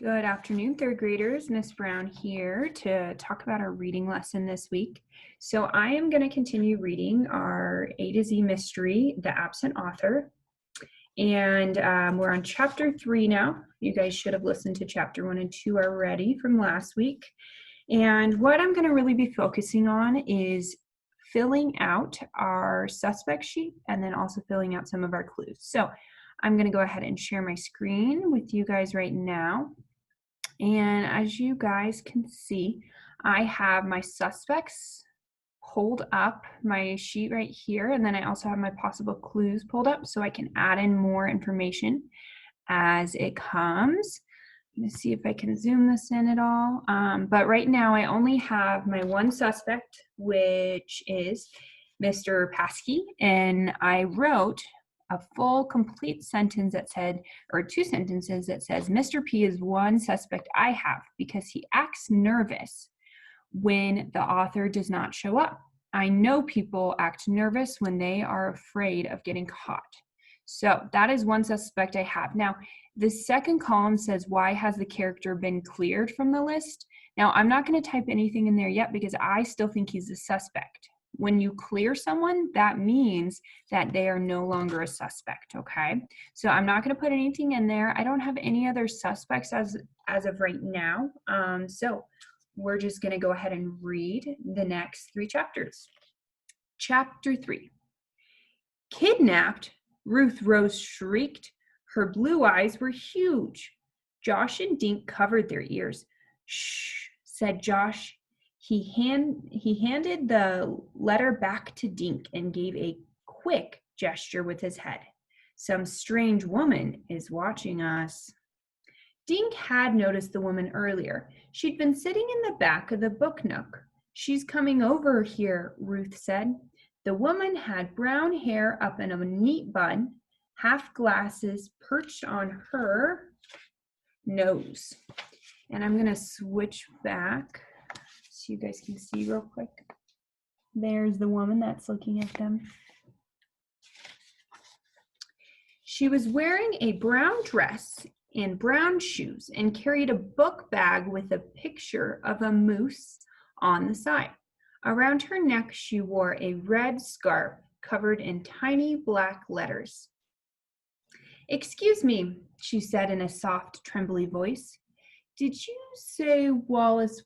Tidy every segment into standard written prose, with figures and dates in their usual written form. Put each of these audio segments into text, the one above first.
Good afternoon, third graders. Miss Brown here to talk about our reading lesson this week. So I am going to continue reading our A to Z mystery, The Absent Author. And we're on chapter 3 now. You guys should have listened to chapter 1 and 2 already from last week. And what I'm going to really be focusing on is filling out our suspect sheet and then also filling out some of our clues. So I'm going to go ahead and share my screen with you guys right now. And as you guys can see, I have my suspects pulled up, my sheet right here, and then I also have my possible clues pulled up so I can add in more information as it comes. I'm gonna see if I can zoom this in at all. But right now I only have my one suspect, which is Mr. Paskey, and I wrote a full complete sentence that said, or two sentences that says, Mr. P is one suspect I have because he acts nervous when the author does not show up. I know people act nervous when they are afraid of getting caught. So that is one suspect I have. Now, the second column says, why has the character been cleared from the list? Now, I'm not going to type anything in there yet because I still think he's a suspect. When you clear someone, that means that they are no longer a suspect, okay? So I'm not going to put anything in there. I don't have any other suspects as of right now. So we're just going to go ahead and read the next 3 chapters. Chapter 3. Kidnapped, Ruth Rose shrieked. Her blue eyes were huge. Josh and Dink covered their ears. Shh, said Josh. He handed the letter back to Dink and gave a quick gesture with his head. Some strange woman is watching us. Dink had noticed the woman earlier. She'd been sitting in the back of the book nook. She's coming over here, Ruth said. The woman had brown hair up in a neat bun, half glasses perched on her nose. And I'm going to switch back so you guys can see real quick. There's the woman that's looking at them. She was wearing a brown dress and brown shoes and carried a book bag with a picture of a moose on the side. Around her neck, she wore a red scarf covered in tiny black letters. Excuse me, she said in a soft, trembly voice. Did you say Wallace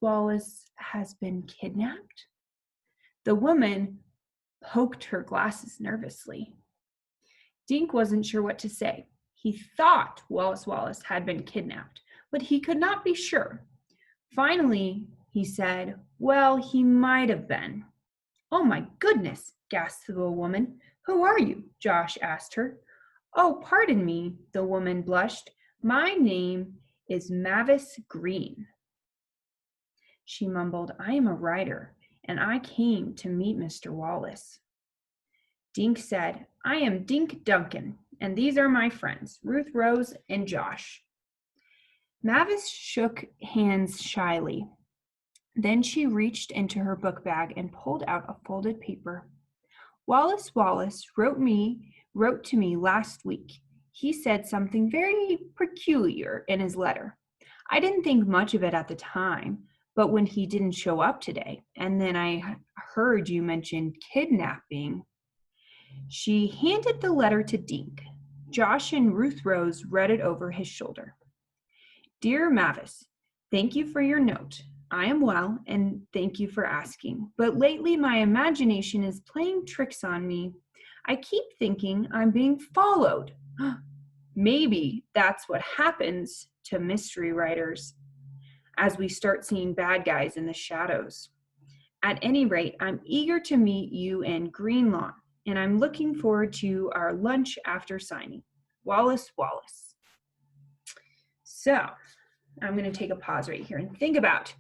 has been kidnapped? The woman poked her glasses nervously. Dink wasn't sure what to say. He thought Wallace had been kidnapped, but he could not be sure. Finally, he said, well, he might have been. Oh my goodness, gasped the woman. Who are you? Josh asked her. Oh, pardon me, the woman blushed. My name is Mavis Green. She mumbled, I am a writer, and I came to meet Mr. Wallace. Dink said, I am Dink Duncan, and these are my friends, Ruth Rose and Josh. Mavis shook hands shyly. Then she reached into her book bag and pulled out a folded paper. Wallace wrote to me last week. He said something very peculiar in his letter. I didn't think much of it at the time, but when he didn't show up today, and then I heard you mention kidnapping. She handed the letter to Dink. Josh and Ruth Rose read it over his shoulder. Dear Mavis, thank you for your note. I am well, and thank you for asking. But lately my imagination is playing tricks on me. I keep thinking I'm being followed. Maybe that's what happens to mystery writers as we start seeing bad guys in the shadows. At any rate, I'm eager to meet you in Greenlawn, and I'm looking forward to our lunch after signing. Wallace. So I'm going to take a pause right here and think about.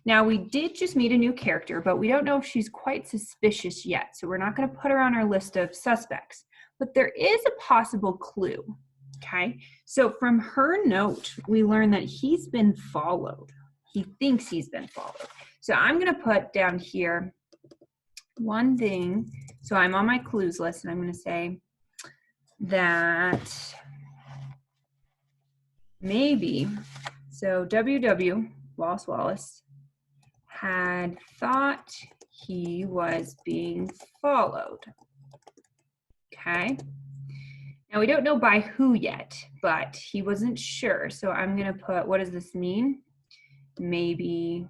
Now, we did just meet a new character, but we don't know if she's quite suspicious yet, so we're not going to put her on our list of suspects. But there is a possible clue, okay? So from her note, we learn that he's been followed. He thinks he's been followed. So I'm going to put down here one thing. So I'm on my clues list, and I'm going to say that maybe So W.W. Wallace Wallace had thought he was being followed. Okay. Now we don't know by who yet, but he wasn't sure. So I'm going to put, what does this mean? Maybe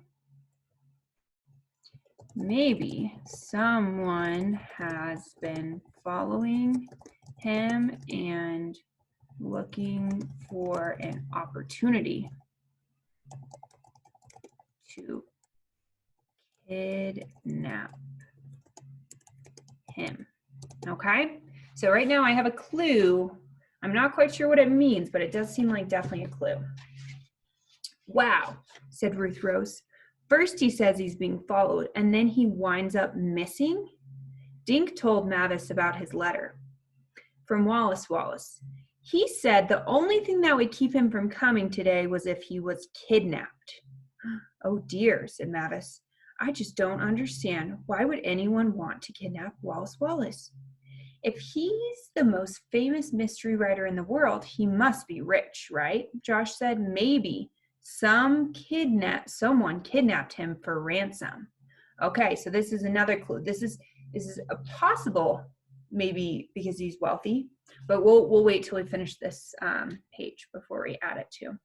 someone has been following him and looking for an opportunity to kidnap him. Okay, so right now I have a clue. I'm not quite sure what it means, but it does seem like definitely a clue. Wow, said Ruth Rose. First he says he's being followed, and then he winds up missing? Dink told Mavis about his letter from Wallace Wallace. He said the only thing that would keep him from coming today was if he was kidnapped. Oh dear, said Mavis. I just don't understand. Why would anyone want to kidnap Wallace Wallace? If he's the most famous mystery writer in the world, he must be rich, right? Josh said maybe someone kidnapped him for ransom. Okay, so this is another clue. This is a possible, maybe because he's wealthy, but we'll wait till we finish this page before we add it to.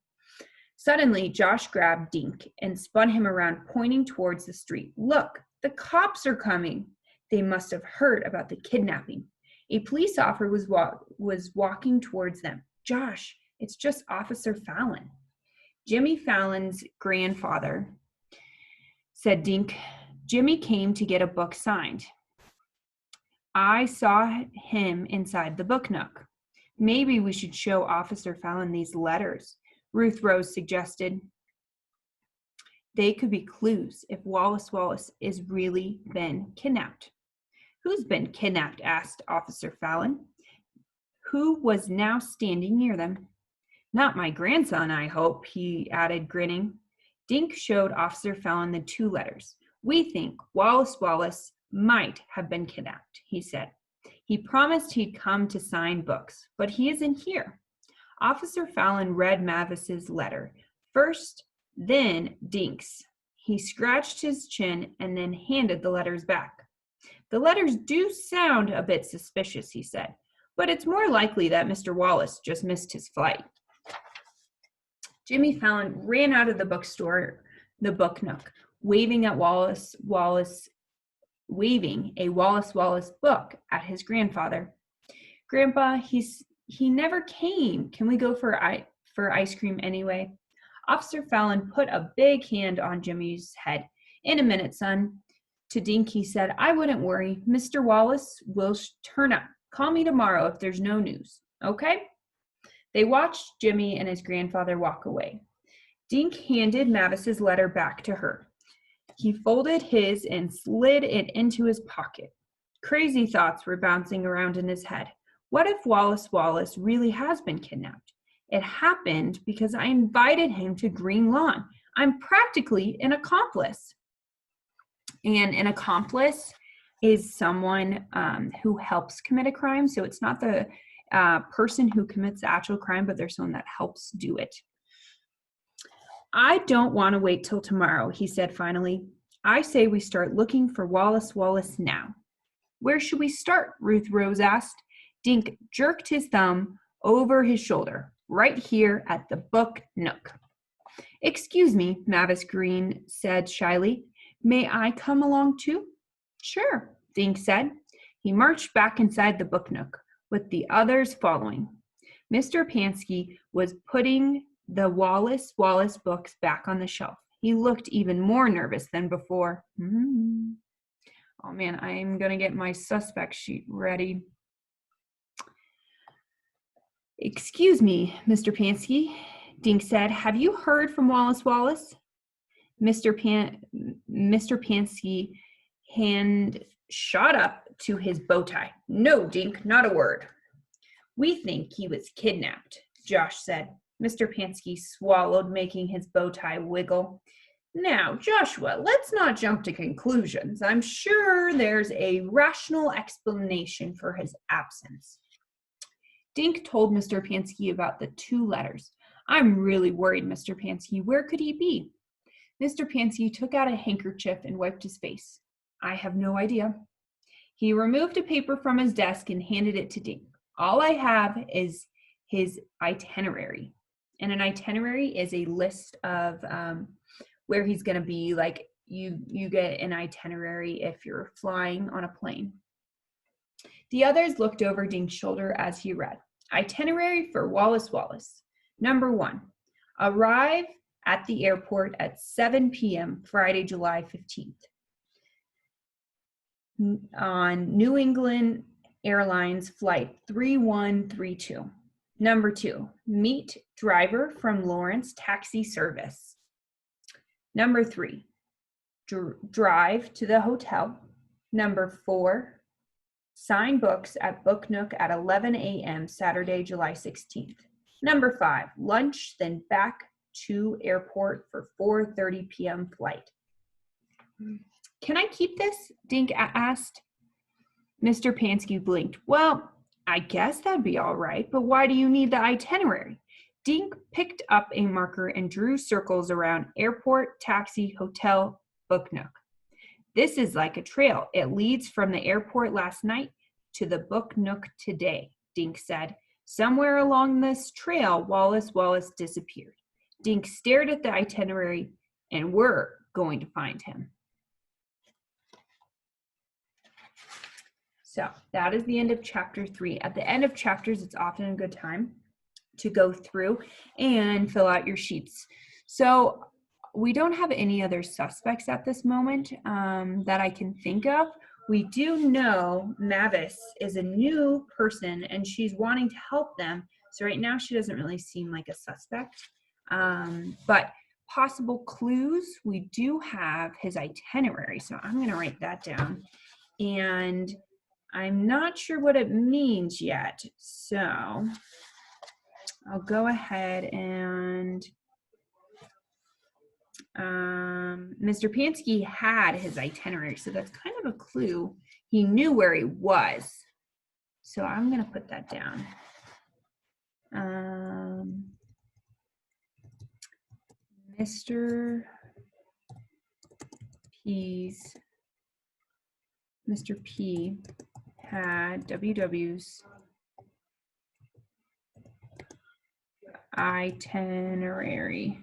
Suddenly, Josh grabbed Dink and spun him around, pointing towards the street. Look, the cops are coming. They must have heard about the kidnapping. A police officer was walking towards them. Josh, it's just Officer Fallon. Jimmy Fallon's grandfather, said Dink. Jimmy came to get a book signed. I saw him inside the book nook. Maybe we should show Officer Fallon these letters, Ruth Rose suggested. They could be clues if Wallace Wallace is really been kidnapped. Who's been kidnapped? Asked Officer Fallon, who was now standing near them. Not my grandson, I hope, he added, grinning. Dink showed Officer Fallon the 2 letters. We think Wallace Wallace might have been kidnapped, he said. He promised he'd come to sign books, but he isn't here. Officer Fallon read Mavis's letter first, then Dink's. He scratched his chin and then handed the letters back. The letters do sound a bit suspicious, he said, but it's more likely that Mr. Wallace just missed his flight. Jimmy Fallon ran out of the bookstore, the book nook, waving a Wallace Wallace book at his grandfather. Grandpa, he never came. Can we go for ice cream anyway? Officer Fallon put a big hand on Jimmy's head. In a minute, son. To Dink, he said, I wouldn't worry. Mr. Wallace will turn up. Call me tomorrow if there's no news. Okay? They watched Jimmy and his grandfather walk away. Dink handed Mavis's letter back to her. He folded his and slid it into his pocket. Crazy thoughts were bouncing around in his head. What if Wallace Wallace really has been kidnapped? It happened because I invited him to Green Lawn. I'm practically an accomplice. And an accomplice is someone who helps commit a crime. So it's not the person who commits the actual crime, but there's someone that helps do it. I don't want to wait till tomorrow, he said finally. I say we start looking for Wallace Wallace now. Where should we start? Ruth Rose asked. Dink jerked his thumb over his shoulder. Right here at the book nook. Excuse me, Mavis Green said shyly. May I come along too? Sure, Dink said. He marched back inside the book nook, with the others following. Mr. Pansky was putting the Wallace Wallace books back on the shelf. He looked even more nervous than before. Oh man, I'm going to get my suspect sheet ready. Excuse me, Mr. Pansky, Dink said. Have you heard from Wallace Wallace? Mr. Pansky hand shot up to his bow tie. No, Dink, not a word. We think he was kidnapped, Josh said. Mr. Pansky swallowed, making his bow tie wiggle. Now, Joshua, let's not jump to conclusions. I'm sure there's a rational explanation for his absence. Dink told Mr. Pansky about the 2 letters. I'm really worried, Mr. Pansky. Where could he be? Mr. Pansky took out a handkerchief and wiped his face. I have no idea. He removed a paper from his desk and handed it to Dink. All I have is his itinerary. And an itinerary is a list of where he's going to be. Like you get an itinerary if you're flying on a plane. The others looked over Dink's shoulder as he read. Itinerary for Wallace Wallace. Number 1, arrive at the airport at 7 p.m. Friday, July 15th. On New England Airlines Flight 3132. Number 2, meet driver from Lawrence Taxi Service. Number 3, drive to the hotel. Number 4, sign books at Book Nook at 11 a.m. Saturday, July 16th. Number 5, lunch, then back to airport for 4:30 p.m. flight. Can I keep this? Dink asked. Mr. Pansky blinked. Well, I guess that'd be all right, but why do you need the itinerary? Dink picked up a marker and drew circles around airport, taxi, hotel, Book Nook. This is like a trail. It leads from the airport last night to the Book Nook today, Dink said. Somewhere along this trail, Wallace Wallace disappeared. Dink stared at the itinerary, and we're going to find him. So that is the end of chapter 3. At the end of chapters, it's often a good time to go through and fill out your sheets. So we don't have any other suspects at this moment that I can think of. We do know Mavis is a new person and she's wanting to help them. So right now she doesn't really seem like a suspect. But possible clues, we do have his itinerary. So I'm going to write that down. And I'm not sure what it means yet. So I'll go ahead and Mr. Pansky had his itinerary, so that's kind of a clue. He knew where he was. So I'm going to put that down. Mr. P had WW's itinerary.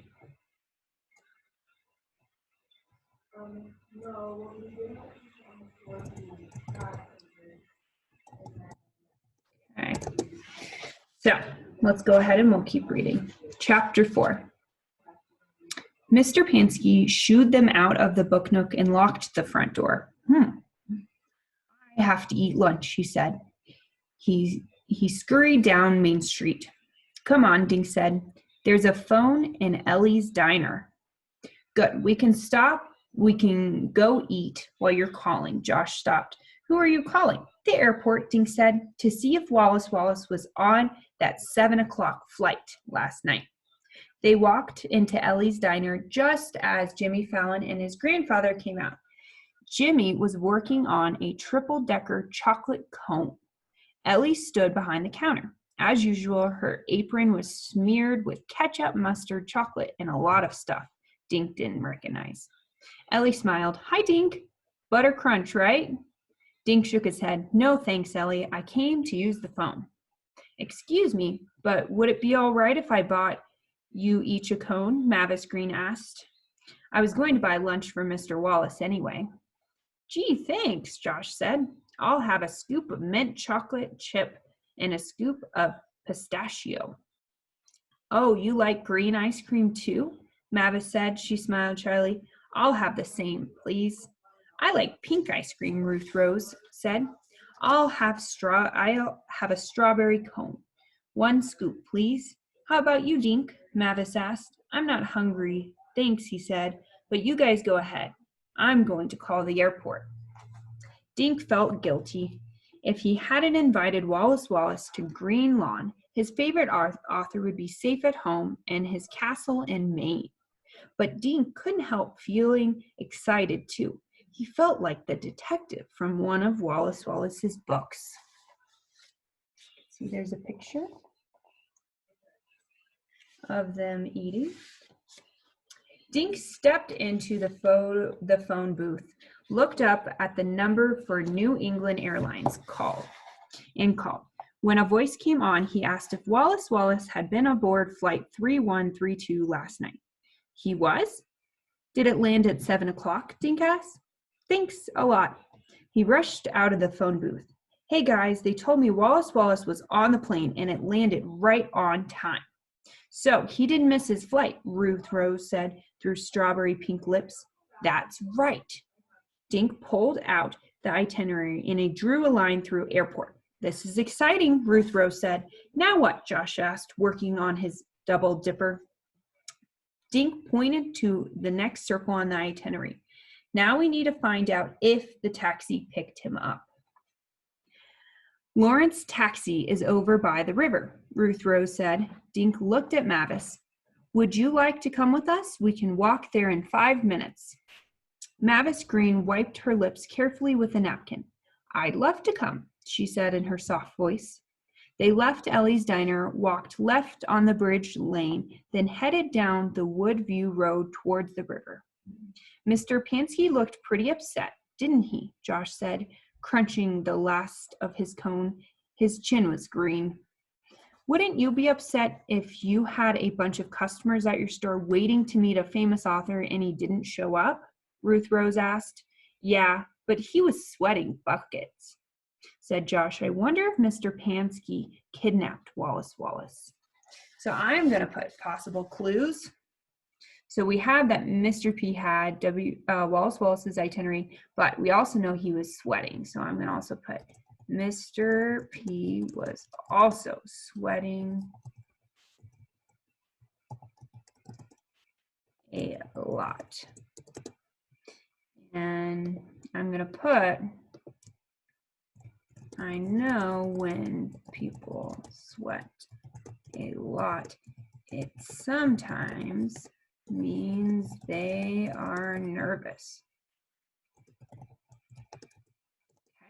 Okay, so let's go ahead and we'll keep reading. Chapter 4. Mr. Pansky shooed them out of the Book Nook and locked the front door. I have to eat lunch, he said. He scurried down Main Street. Come on, Dink said. There's a phone in Ellie's diner. Good, we can stop. We can go eat while you're calling. Josh stopped. Who are you calling? The airport, Dink said, to see if Wallace Wallace was on that 7 o'clock flight last night. They walked into Ellie's diner just as Jimmy Fallon and his grandfather came out. Jimmy was working on a triple-decker chocolate cone. Ellie stood behind the counter. As usual, her apron was smeared with ketchup, mustard, chocolate, and a lot of stuff Dink didn't recognize. Ellie smiled. Hi, Dink. Butter crunch, right? Dink shook his head. No, thanks, Ellie. I came to use the phone. Excuse me, but would it be all right if I bought you each a cone? Mavis Green asked. I was going to buy lunch for Mr. Wallace anyway. Gee, thanks, Josh said. I'll have a scoop of mint chocolate chip and a scoop of pistachio. Oh, you like green ice cream too? Mavis said. She smiled shyly. I'll have the same, please. I like pink ice cream, Ruth Rose said. I'll have a strawberry cone. 1 scoop, please. How about you, Dink? Mavis asked. I'm not hungry, thanks, he said, but you guys go ahead. I'm going to call the airport. Dink felt guilty. If he hadn't invited Wallace Wallace to Green Lawn, his favorite author would be safe at home in his castle in Maine. But Dink couldn't help feeling excited too. He felt like the detective from one of Wallace Wallace's books. See, there's a picture of them eating. Dink stepped into the phone booth, looked up at the number for New England Airlines, called. When a voice came on, he asked if Wallace Wallace had been aboard Flight 3132 last night. He was? Did it land at 7 o'clock, Dink asked. Thanks a lot. He rushed out of the phone booth. Hey guys, they told me Wallace Wallace was on the plane and it landed right on time. So he didn't miss his flight, Ruth Rose said through strawberry pink lips. That's right. Dink pulled out the itinerary and he drew a line through airport. This is exciting, Ruth Rose said. Now what? Josh asked, working on his double dipper. Dink pointed to the next circle on the itinerary. Now we need to find out if the taxi picked him up. Lawrence taxi is over by the river, Ruth Rose said. Dink looked at Mavis. Would you like to come with us? We can walk there in 5 minutes. Mavis Green wiped her lips carefully with a napkin. I'd love to come, she said in her soft voice. They left Ellie's Diner, walked left on the bridge lane, then headed down the Woodview Road towards the river. Mr. Pansky looked pretty upset, didn't he? Josh said, crunching the last of his cone. His chin was green. Wouldn't you be upset if you had a bunch of customers at your store waiting to meet a famous author and he didn't show up? Ruth Rose asked. Yeah, but he was sweating buckets, said Josh. I wonder if Mr. Pansky kidnapped Wallace Wallace. So I'm going to put possible clues. So we have that Mr. P had Wallace Wallace's itinerary, but we also know he was sweating. So I'm going to also put Mr. P was also sweating a lot. And I'm going to put, I know when people sweat a lot, it sometimes means they are nervous.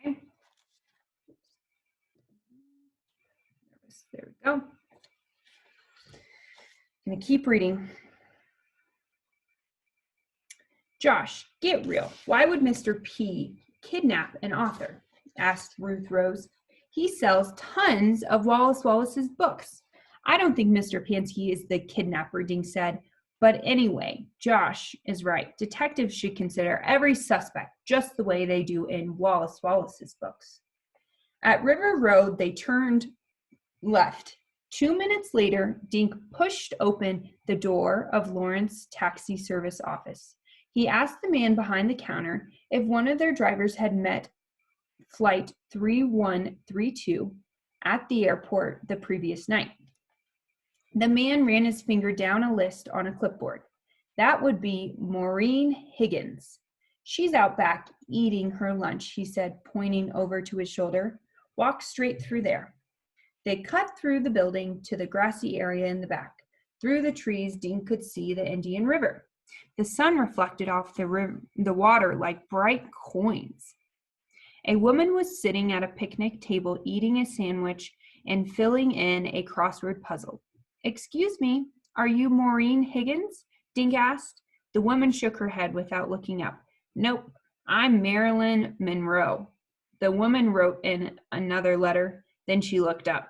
Okay. There we go. I'm going to keep reading. Josh, get real. Why would Mr. P kidnap an author? Asked Ruth Rose. He sells tons of Wallace Wallace's books. I don't think Mr. Pansky is the kidnapper, Dink said. But anyway, Josh is right. Detectives should consider every suspect just the way they do in Wallace Wallace's books. At River Road, they turned left. 2 minutes later, Dink pushed open the door of Lawrence Taxi Service office. He asked the man behind the counter if one of their drivers had met Flight 3132 at the airport the previous night. The man ran his finger down a list on a clipboard. That would be Maureen Higgins. She's out back eating her lunch, he said, pointing over to his shoulder. Walk straight through there. They cut through the building to the grassy area in the back. Through the trees, Dink could see the Indian River. The sun reflected off the water like bright coins. A woman was sitting at a picnic table eating a sandwich and filling in a crossword puzzle. Excuse me, are you Maureen Higgins? Dink asked. The woman shook her head without looking up. Nope, I'm Marilyn Monroe. The woman wrote in another letter. Then she looked up.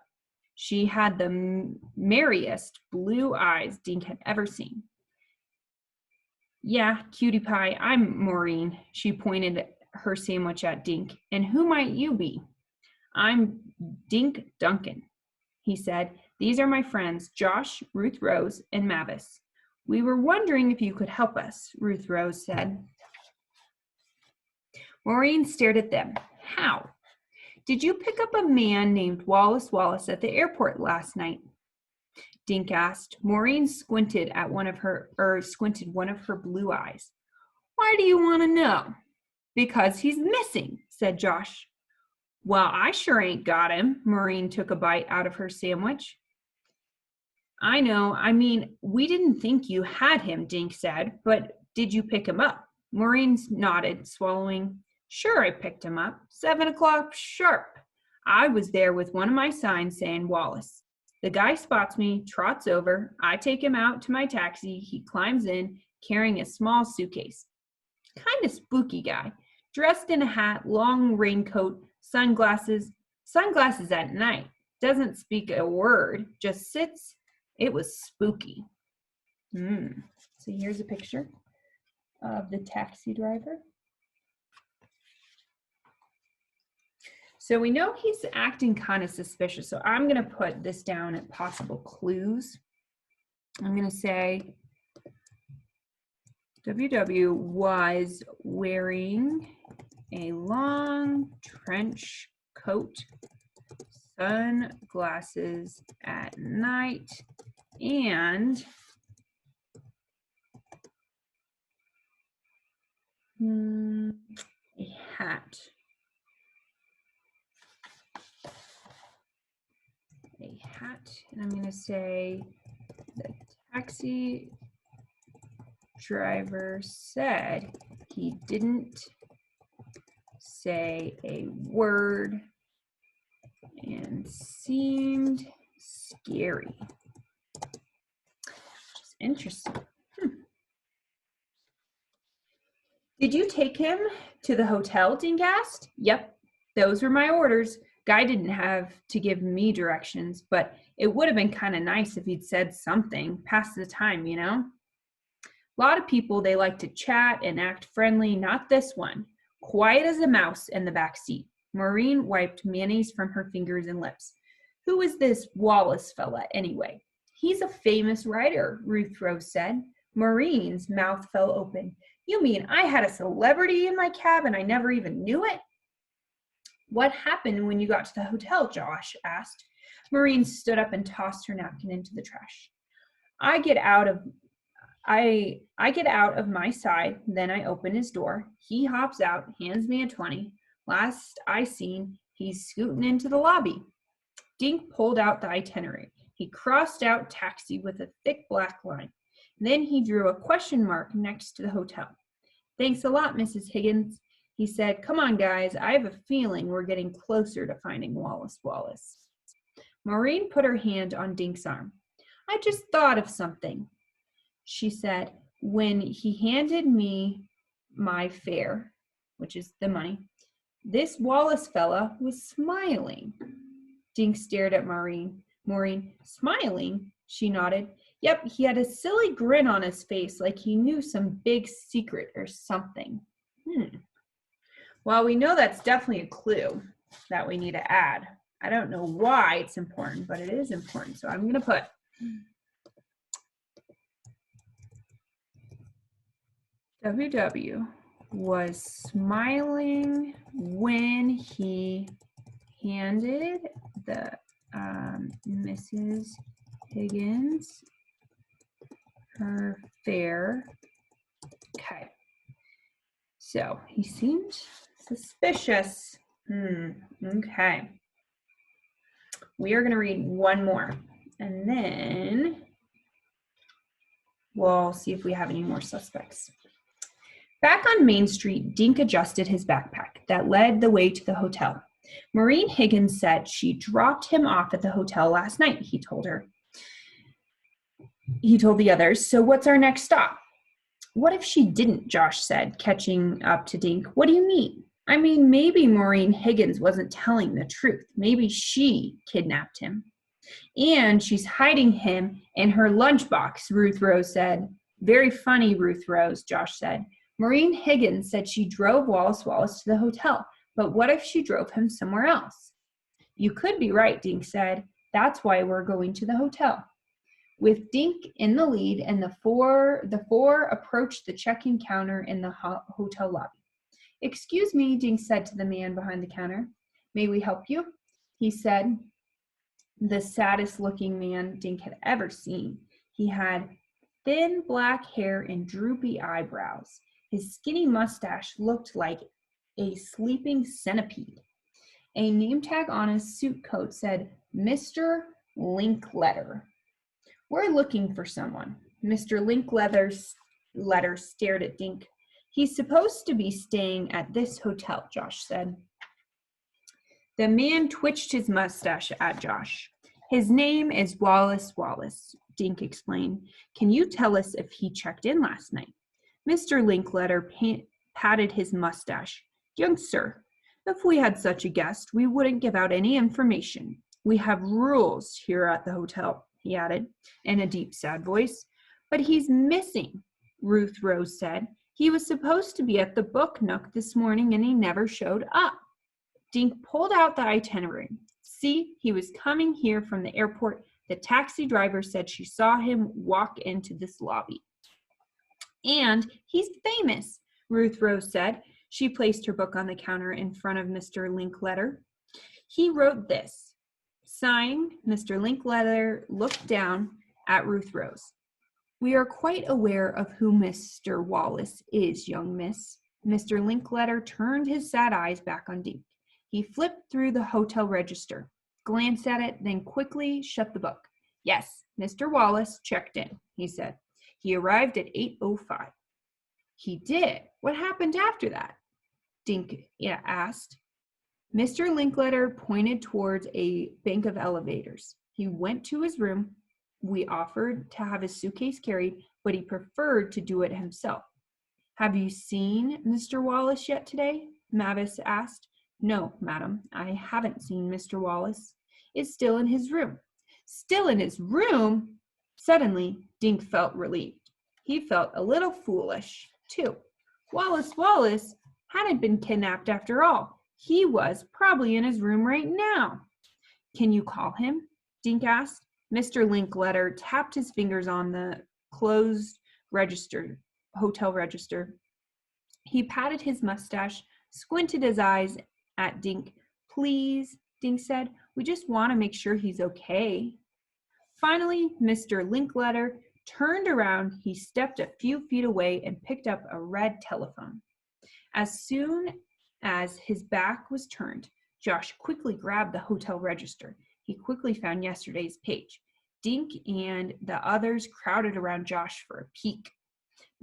She had the merriest blue eyes Dink had ever seen. Yeah, cutie pie, I'm Maureen. She pointed her sandwich at Dink. And who might you be? I'm Dink Duncan, he said. These are my friends, Josh, Ruth Rose, and Mavis. We were wondering if you could help us, Ruth Rose said. Maureen stared at them. How? Did you pick up a man named Wallace Wallace at the airport last night? Dink asked. Maureen squinted one of her blue eyes. Why do you want to know? Because he's missing, said Josh. Well, I sure ain't got him. Maureen took a bite out of her sandwich. I know. I mean, we didn't think you had him, Dink said, but did you pick him up? Maureen nodded, swallowing. Sure, I picked him up. 7 o'clock sharp. I was there with one of my signs saying Wallace. The guy spots me, trots over. I take him out to my taxi. He climbs in, carrying a small suitcase. Kind of spooky guy, dressed in a hat, long raincoat, sunglasses at night. Doesn't speak a word, just sits. It was spooky. So here's a picture of the taxi driver. So we know he's acting kind of suspicious. So I'm going to put this down at possible clues. I'm going to say WW was wearing a long trench coat, sunglasses at night, and a hat. And I'm going to say the taxi driver said he didn't say a word and seemed scary. Which is interesting. Did you take him to the hotel, Dink asked? Yep, those were my orders. Guy didn't have to give me directions, but it would have been kind of nice if he'd said something, pass the time, you know? A lot of people, they like to chat and act friendly, not this one. Quiet as a mouse in the back seat. Maureen wiped mayonnaise from her fingers and lips. Who is this Wallace fella, anyway? He's a famous writer, Ruth Rose said. Maureen's mouth fell open. You mean I had a celebrity in my cab and I never even knew it? What happened when you got to the hotel? Josh asked. Maureen stood up and tossed her napkin into the trash. I get out of my side, then I open his door. He hops out, hands me a 20. Last I seen, he's scooting into the lobby. Dink pulled out the itinerary. He crossed out taxi with a thick black line. Then he drew a question mark next to the hotel. Thanks a lot, Mrs. Higgins. He said, come on, guys. I have a feeling we're getting closer to finding Wallace Wallace. Maureen put her hand on Dink's arm. I just thought of something, she said, when he handed me my fare, which is the money. This Wallace fella was smiling. Dink stared at Maureen. Maureen, smiling? She nodded. Yep, he had a silly grin on his face like he knew some big secret or something. Well, we know that's definitely a clue that we need to add. I don't know why it's important, but it is important. So I'm going to put WW was smiling when he handed the Mrs. Higgins her fare. Okay. So he seemed suspicious. Okay. We are going to read one more, and then we'll see if we have any more suspects. Back on Main Street, Dink adjusted his backpack that led the way to the hotel. Maureen Higgins said she dropped him off at the hotel last night, he told her. He told the others, so what's our next stop? What if she didn't, Josh said, catching up to Dink. What do you mean? I mean, maybe Maureen Higgins wasn't telling the truth. Maybe she kidnapped him. And she's hiding him in her lunchbox, Ruth Rose said. Very funny, Ruth Rose, Josh said. Maureen Higgins said she drove Wallace Wallace to the hotel, but what if she drove him somewhere else? You could be right, Dink said. That's why we're going to the hotel. With Dink in the lead and the four approached the check-in counter in the hotel lobby. Excuse me, Dink said to the man behind the counter. May we help you? He said, the saddest looking man Dink had ever seen. He had thin black hair and droopy eyebrows. His skinny mustache looked like a sleeping centipede. A name tag on his suit coat said, Mr. Linkletter. We're looking for someone. Mr. Linkletter stared at Dink. He's supposed to be staying at this hotel, Josh said. The man twitched his mustache at Josh. His name is Wallace Wallace, Dink explained. Can you tell us if he checked in last night? Mr. Linkletter patted his mustache. Young sir, if we had such a guest, we wouldn't give out any information. We have rules here at the hotel, he added, in a deep, sad voice. But he's missing, Ruth Rose said. He was supposed to be at the Book Nook this morning and he never showed up. Dink pulled out the itinerary. See, he was coming here from the airport. The taxi driver said she saw him walk into this lobby. And he's famous, Ruth Rose said. She placed her book on the counter in front of Mr. Linkletter. He wrote this. Signed, Mr. Linkletter looked down at Ruth Rose. We are quite aware of who Mr. Wallace is, young miss. Mr. Linkletter turned his sad eyes back on Dink. He flipped through the hotel register, glanced at it, then quickly shut the book. Yes, Mr. Wallace checked in, he said. He arrived at 8:05. He did? What happened after that? Dink asked. Mr. Linkletter pointed towards a bank of elevators. He went to his room. We offered to have his suitcase carried, but he preferred to do it himself. Have you seen Mr. Wallace yet today? Mavis asked. No, madam, I haven't seen Mr. Wallace. It's still in his room. Still in his room? Suddenly, Dink felt relieved. He felt a little foolish, too. Wallace Wallace hadn't been kidnapped after all. He was probably in his room right now. Can you call him? Dink asked. Mr. Linkletter tapped his fingers on the closed hotel register. He patted his mustache, squinted his eyes at Dink. Please, Dink said, we just want to make sure he's okay. Finally, Mr. Linkletter turned around. He stepped a few feet away and picked up a red telephone. As soon as his back was turned, Josh quickly grabbed the hotel register. He quickly found yesterday's page. Dink and the others crowded around Josh for a peek.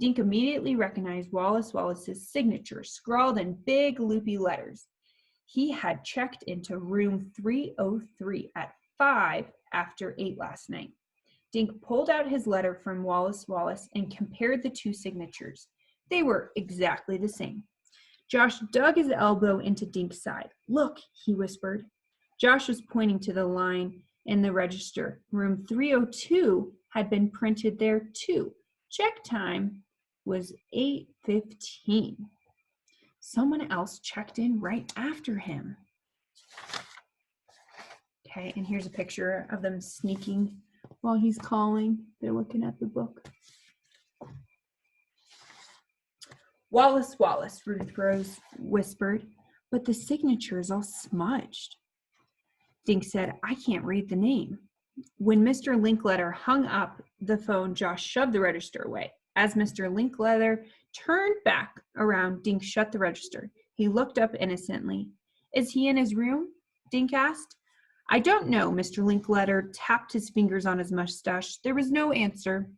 Dink immediately recognized Wallace Wallace's signature, scrawled in big loopy letters. He had checked into room 303 at 8:05 last night. Dink pulled out his letter from Wallace Wallace and compared the two signatures. They were exactly the same. Josh dug his elbow into Dink's side. Look, he whispered. Josh was pointing to the line in the register. Room 302 had been printed there too. Check time was 8:15. Someone else checked in right after him. Okay, and here's a picture of them sneaking while he's calling. They're looking at the book. Wallace Wallace, Ruth Rose whispered, but the signature is all smudged. Dink said, I can't read the name. When Mr. Linkletter hung up the phone, Josh shoved the register away. As Mr. Linkletter turned back around, Dink shut the register. He looked up innocently. Is he in his room? Dink asked. I don't know. Mr. Linkletter tapped his fingers on his mustache. There was no answer.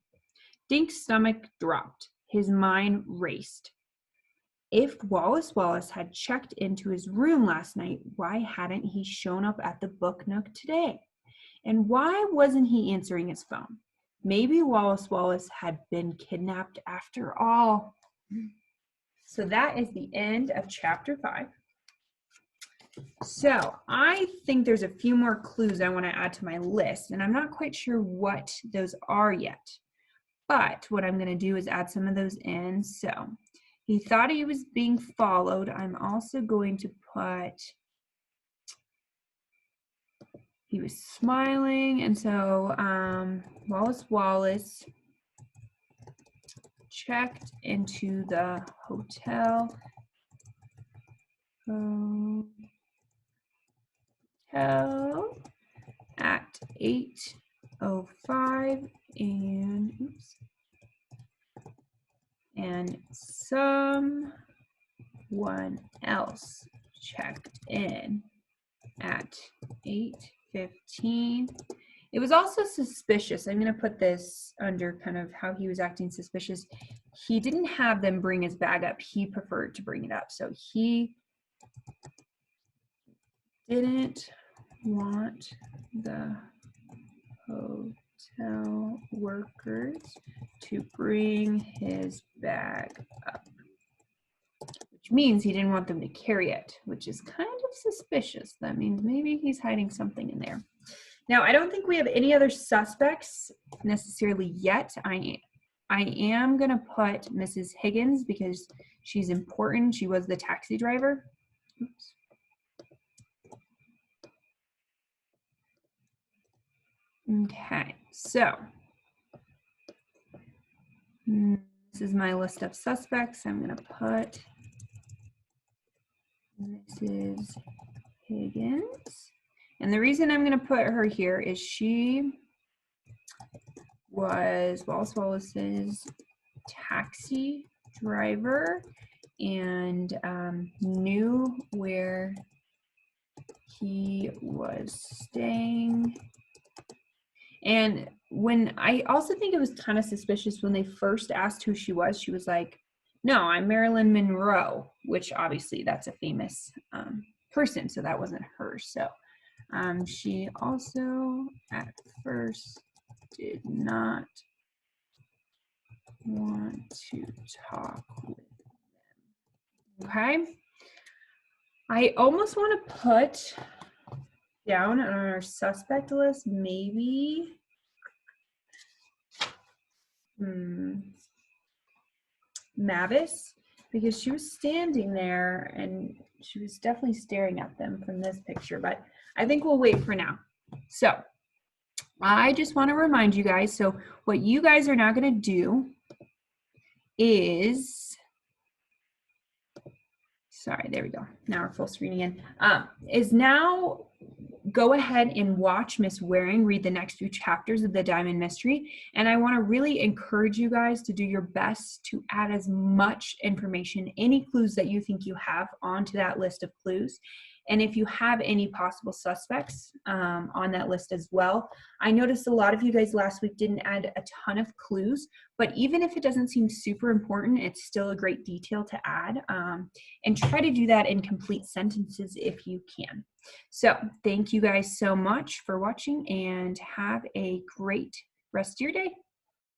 Dink's stomach dropped. His mind raced. If Wallace Wallace had checked into his room last night, why hadn't he shown up at the Book Nook today? And why wasn't he answering his phone? Maybe Wallace Wallace had been kidnapped after all. So that is the end of chapter 5. So I think there's a few more clues I want to add to my list, and I'm not quite sure what those are yet. But what I'm going to do is add some of those in. So he thought he was being followed. I'm also going to put, he was smiling. And so Wallace Wallace checked into the hotel at 8:05 and someone else checked in at 8:15. It was also suspicious. I'm going to put this under kind of how he was acting suspicious. He didn't have them bring his bag up. He preferred to bring it up. So he didn't want the hotel workers to bring his bag up, which means he didn't want them to carry it, which is kind of suspicious. That means maybe he's hiding something in there. Now, I don't think we have any other suspects necessarily yet. I am going to put Mrs. Higgins because she's important. She was the taxi driver. Oops. Okay, so this is my list of suspects. I'm going to put Mrs. Higgins. And the reason I'm going to put her here is she was Wallace Wallace's taxi driver and knew where he was staying. And when I also think it was kind of suspicious when they first asked who she was like, no, I'm Marilyn Monroe, which obviously that's a famous person, so that wasn't her. So she also at first did not want to talk with them. Okay. I almost want to put down on our suspect list, maybe Mavis, because she was standing there and she was definitely staring at them from this picture, but I think we'll wait for now. So I just want to remind you guys, so what you guys are now going to do is, sorry, there we go. Now we're full screen again. Is now go ahead and watch Miss Waring read the next few chapters of the Diamond Mystery. And I want to really encourage you guys to do your best to add as much information, any clues that you think you have, onto that list of clues. And if you have any possible suspects on that list as well. I noticed a lot of you guys last week didn't add a ton of clues, but even if it doesn't seem super important, it's still a great detail to add. And try to do that in complete sentences if you can. So thank you guys so much for watching and have a great rest of your day.